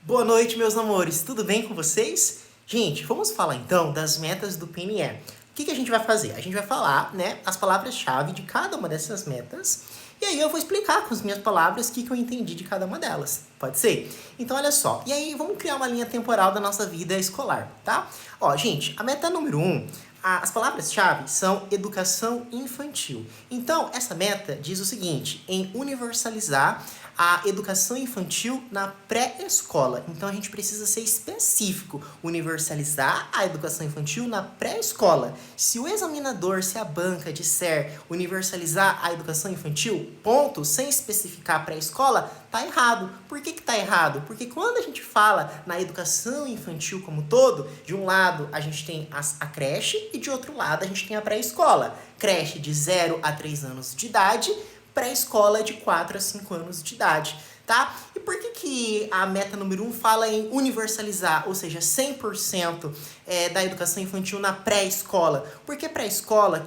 Boa noite, meus amores. Tudo bem com vocês? Gente, vamos falar então das metas do PNE. O que a gente vai fazer? A gente vai falar, as palavras-chave de cada uma dessas metas. E aí eu vou explicar com as minhas palavras o que eu entendi de cada uma delas. Pode ser? Então, olha só. E aí, vamos criar uma linha temporal da nossa vida escolar, tá? Ó, gente, a meta número 1, as palavras-chave são educação infantil. Então, essa meta diz o seguinte, em universalizar a educação infantil na pré-escola. Então, a gente precisa ser específico, universalizar a educação infantil na pré-escola. Se o examinador, se a banca disser universalizar a educação infantil, ponto, sem especificar pré-escola, tá errado. Por que tá errado? Porque quando a gente fala na educação infantil como todo, de um lado a gente tem a creche e de outro lado a gente tem a pré-escola. Creche de 0 a 3 anos de idade, pré-escola de 4 a 5 anos de idade, tá? E por que a meta número 1 fala em universalizar, ou seja, 100% da educação infantil na pré-escola? Porque pré-escola,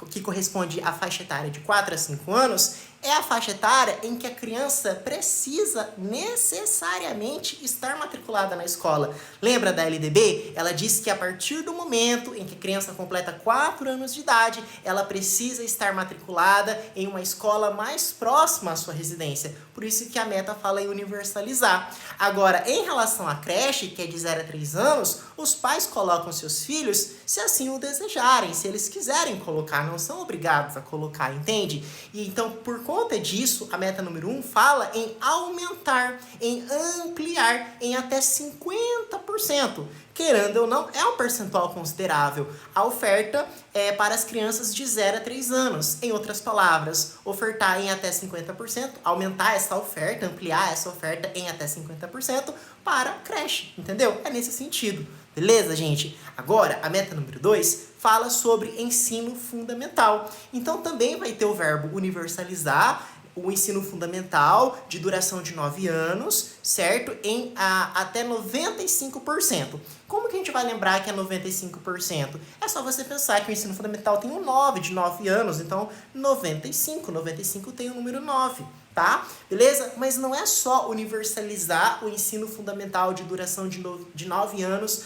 que corresponde à faixa etária de 4 a 5 anos, é a faixa etária em que a criança precisa necessariamente estar matriculada na escola. Lembra da LDB? Ela diz que a partir do momento em que a criança completa 4 anos de idade, ela precisa estar matriculada em uma escola mais próxima à sua residência. Por isso que a meta fala em universalizar. Agora, em relação à creche, que é de 0 a 3 anos, os pais colocam seus filhos se assim o desejarem, se eles quiserem colocar, não são obrigados a colocar, entende? E então, por conta disso, a meta número 1 fala em aumentar, em ampliar em até 50%. Querendo ou não, é um percentual considerável. A oferta é para as crianças de 0 a 3 anos. Em outras palavras, ofertar em até 50%, aumentar essa oferta, ampliar essa oferta em até 50% para a creche, entendeu? É nesse sentido. Beleza, gente? Agora, a meta número 2 fala sobre ensino fundamental. Então, também vai ter o verbo universalizar, o ensino fundamental de duração de 9 anos, certo? Em até 95%. Como que a gente vai lembrar que é 95%? É só você pensar que o ensino fundamental tem um 9 de 9 anos, então 95 tem o número 9. Tá? Beleza? Mas não é só universalizar o ensino fundamental de duração de 9 anos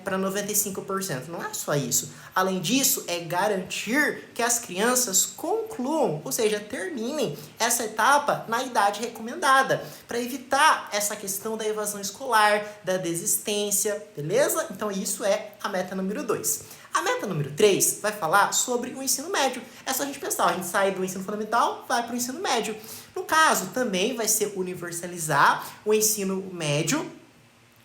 para 95%. Não é só isso. Além disso, é garantir que as crianças concluam, ou seja, terminem essa etapa na idade recomendada, para evitar essa questão da evasão escolar, da desistência, beleza? Então, isso é a meta número 2. A meta número 3 vai falar sobre o ensino médio. É só a gente pensar, a gente sai do ensino fundamental, vai para o ensino médio. No caso, também vai ser universalizar o ensino médio.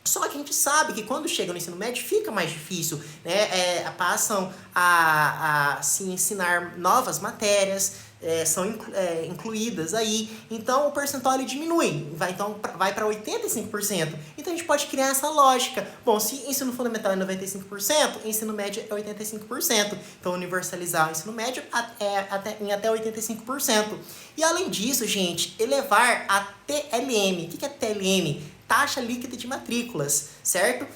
Só que a gente sabe que quando chega no ensino médio fica mais difícil, né? Passam a se ensinar novas matérias, são incluídas aí, então o percentual ele diminui, vai para 85%. Então a gente pode criar essa lógica. Bom, se ensino fundamental é 95%, ensino médio é 85%. Então universalizar o ensino médio em até 85%. E além disso, gente, elevar a TLM. O que é TLM? Taxa líquida de matrículas, certo?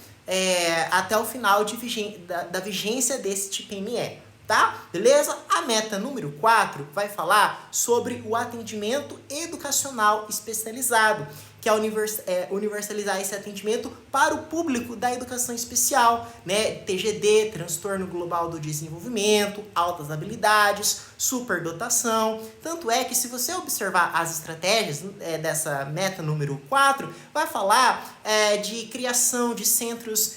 Até o final da vigência deste PNE. Tá? Beleza? A meta número 4 vai falar sobre o atendimento educacional especializado, que é universalizar esse atendimento para o público da educação especial, né? TGD, transtorno global do desenvolvimento, altas habilidades, superdotação. Tanto é que se você observar as estratégias dessa meta número 4, vai falar de criação de centros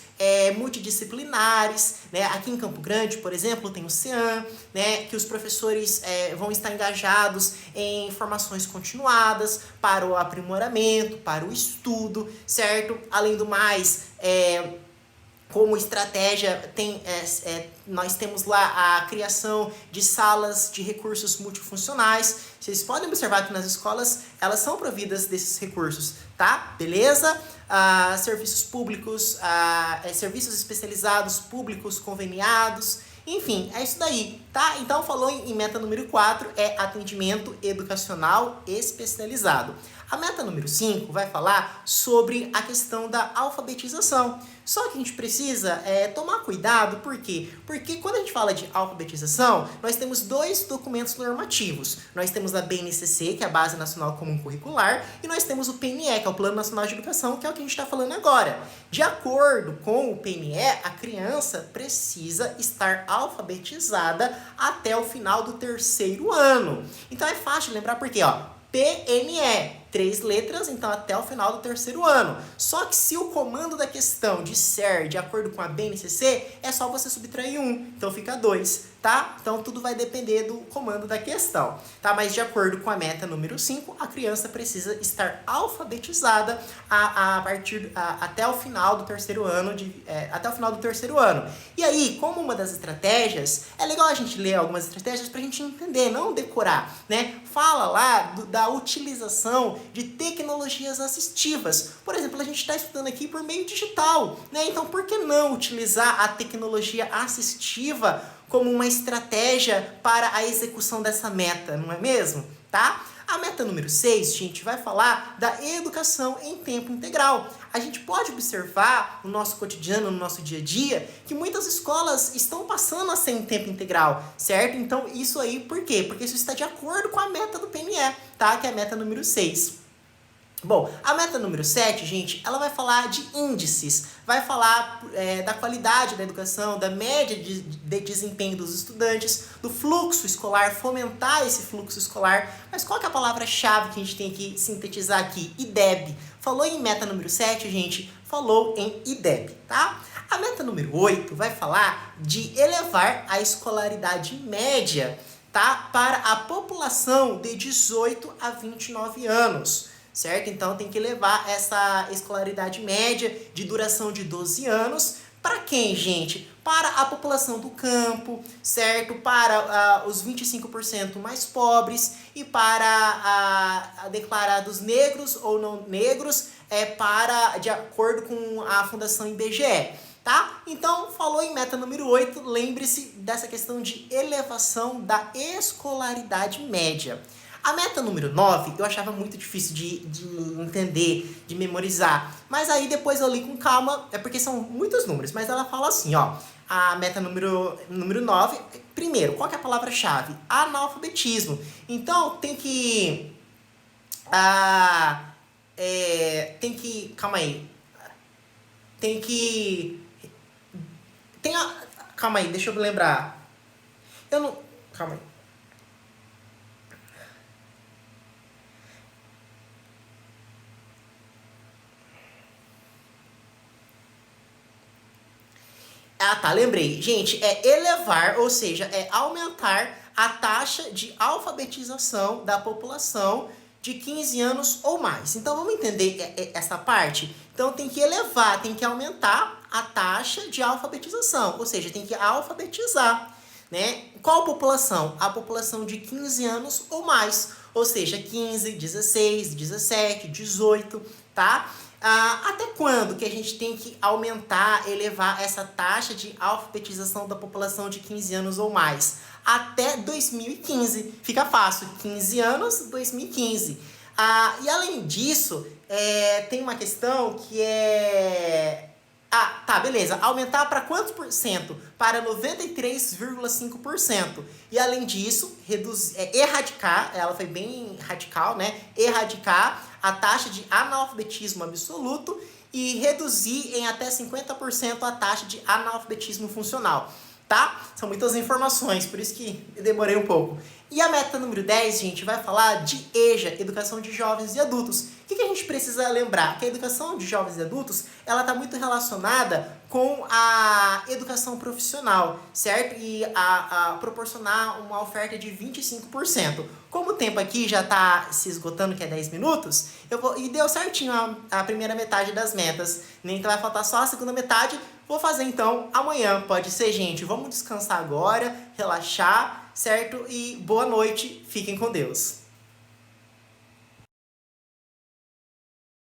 multidisciplinares, né? Aqui em Campo Grande, por exemplo, tem o CEAM, né? Que os professores vão estar engajados em formações continuadas para o aprimoramento, para o estudo, certo? Além do mais, como estratégia, nós temos lá a criação de salas de recursos multifuncionais. Vocês podem observar que nas escolas elas são providas desses recursos, tá? Beleza? Serviços públicos, serviços especializados públicos conveniados, enfim, é isso daí, tá? Então, falou em meta número 4, é atendimento educacional especializado. A meta número 5 vai falar sobre a questão da alfabetização. Só que a gente precisa tomar cuidado, por quê? Porque quando a gente fala de alfabetização, nós temos dois documentos normativos. Nós temos a BNCC, que é a Base Nacional Comum Curricular, e nós temos o PNE, que é o Plano Nacional de Educação, que é o que a gente está falando agora. De acordo com o PNE, a criança precisa estar alfabetizada até o final do 3º ano. Então é fácil lembrar porque, PNE, 3 letras, então até o final do 3º ano. Só que se o comando da questão disser de acordo com a BNCC, é só você subtrair 1, então fica 2, tá? Então tudo vai depender do comando da questão, tá? Mas de acordo com a meta número 5, a criança precisa estar alfabetizada até o final do 3º ano, até o final do 3º ano. E aí, como uma das estratégias, é legal a gente ler algumas estratégias pra gente entender, não decorar, né? Fala lá da utilização de tecnologias assistivas. Por exemplo, a gente está estudando aqui por meio digital, né? Então, por que não utilizar a tecnologia assistiva como uma estratégia para a execução dessa meta, não é mesmo? Tá? A meta número 6, gente, vai falar da educação em tempo integral. A gente pode observar no nosso cotidiano, no nosso dia a dia, que muitas escolas estão passando a ser em tempo integral, certo? Então, isso aí, por quê? Porque isso está de acordo com a meta do PNE, tá? Que é a meta número 6. Bom, a meta número 7, gente, ela vai falar de índices, vai falar da qualidade da educação, da média de desempenho dos estudantes, do fluxo escolar, fomentar esse fluxo escolar. Mas qual que é a palavra-chave que a gente tem que sintetizar aqui? IDEB. Falou em meta número 7, gente, falou em IDEB, tá? A meta número 8 vai falar de elevar a escolaridade média, tá? Para a população de 18 a 29 anos. Certo? Então tem que levar essa escolaridade média de duração de 12 anos. Para quem, gente? Para a população do campo, certo? Para os 25% mais pobres e para a declarados negros ou não negros, de acordo com a Fundação IBGE. Tá? Então, falou em meta número 8, lembre-se dessa questão de elevação da escolaridade média. A meta número 9 eu achava muito difícil de entender, de memorizar. Mas aí depois eu li com calma, porque são muitos números. Mas ela fala assim, a meta número 9, primeiro, qual que é a palavra-chave? Analfabetismo. Então tem que... calma aí. Calma aí, deixa eu me lembrar. Calma aí. Ah, tá, lembrei. Gente, é elevar, ou seja, é aumentar a taxa de alfabetização da população de 15 anos ou mais. Então, vamos entender essa parte? Então, tem que elevar, tem que aumentar a taxa de alfabetização, ou seja, tem que alfabetizar, né? Qual população? A população de 15 anos ou mais, ou seja, 15, 16, 17, 18, tá? Até quando que a gente tem que aumentar, elevar essa taxa de alfabetização da população de 15 anos ou mais? Até 2015. Fica fácil, 15 anos, 2015. E além disso, tem uma questão que é... tá, beleza. Aumentar para quantos por cento? Para 93,5%. E além disso, erradicar, ela foi bem radical, né? Erradicar a taxa de analfabetismo absoluto e reduzir em até 50% a taxa de analfabetismo funcional, tá? São muitas informações, por isso que eu demorei um pouco. E a meta número 10, gente, vai falar de EJA, Educação de Jovens e Adultos. O que a gente precisa lembrar? Que a educação de jovens e adultos, ela está muito relacionada com a educação profissional, certo? E a proporcionar uma oferta de 25%. Como o tempo aqui já está se esgotando, que é 10 minutos, e deu certinho a primeira metade das metas, né? Então vai faltar só a segunda metade. Vou fazer então amanhã, pode ser, gente. Vamos descansar agora, relaxar, certo? E boa noite, fiquem com Deus.